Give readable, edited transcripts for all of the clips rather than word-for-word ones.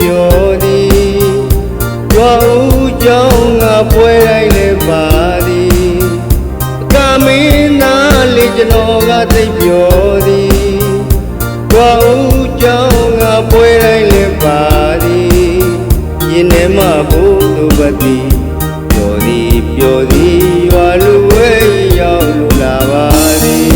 ပြောသည်ရွာဦးကြောင်းငါပွဲတိုင်းလည်းပါသည်ကမင်းသားလေးကျွန်တော်ကသိပြောသည်ရွာဦးကြောင်းငါပွဲတိုင်းလည်းပါသည်ရင်ထဲမှာဘုသူပတိပြောသည်ရွာလူဝဲရောက်လို့လာပါသည်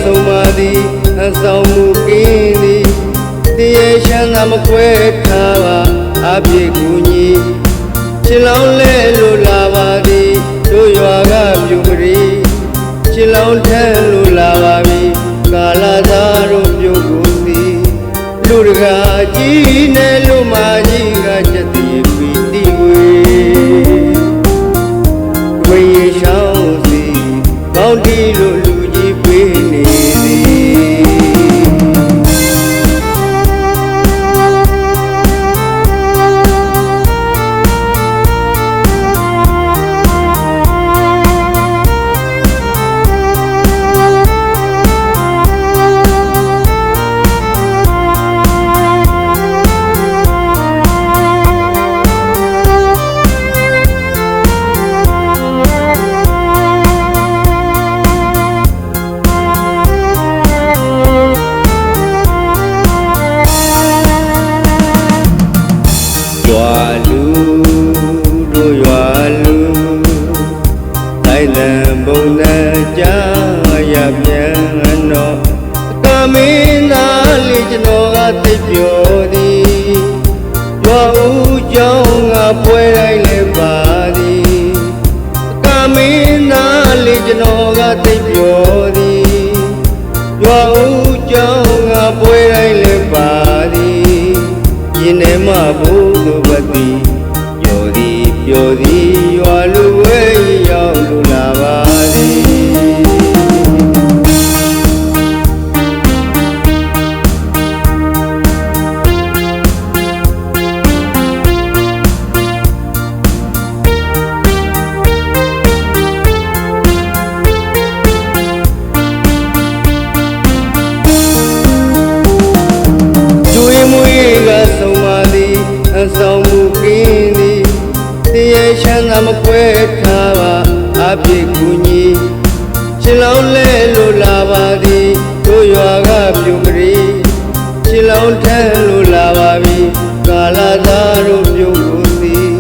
ဆုံးပါသည်အဆောင်မူကင်းသည်တရားရှမ်းသာမခွဲထားပါအပြည့်ကူညီချစ်လောင်းလဲလို့လာပါသည်တို့ရွာကပြူပရီချစ်လောင်းထမ်းလို့လာပါပြီကာလာသားတို့ပြိုကိုသည်လူတကာကြီးနဲ့လူမကြီးကချက်တည်ပီတိဝေဝေရှောင်းစီကောင်းတီလို့လူကြီးပေးနေရွာလူတို့ရွာလူတိုင်းလံပုံနဲ့ကြာရပြန်တော့ကမင်းသားလေးကျွန်တော်ကသိပြောသည်ရွာဦးကြောင်းငါပွဲတိုင်းလည်းပါသည်ကမင်းသားလေးကျွန်တော်ကသိပြောသည်ရွာဦးကြောင်းငါပွဲတိုင်းလည်းပါသည်ရင်ထဲမှာဘုသူပတိပြောသည်ရွာလူဝဲရောက်လို့လာပါသည်ဆုံးပါသည်အဆောင်မူကင်းသည်တရားရှမ်းသာမခွဲထားပါအပြည့်ကူညီချစ်လောင်းလဲလို့လာပါသည်တို့ရွာကပြူပရီချစ်လောင်းထမ်းလို့လာပါပြီကာလာသားတို့ပြိုကိုသည်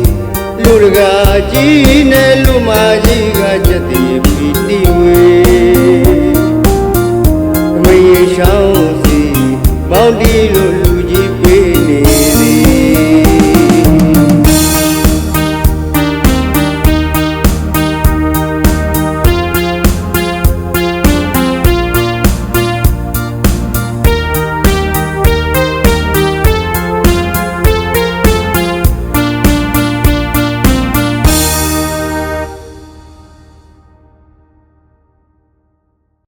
လူတကာကြီးနဲ့လူမကြီးကချက်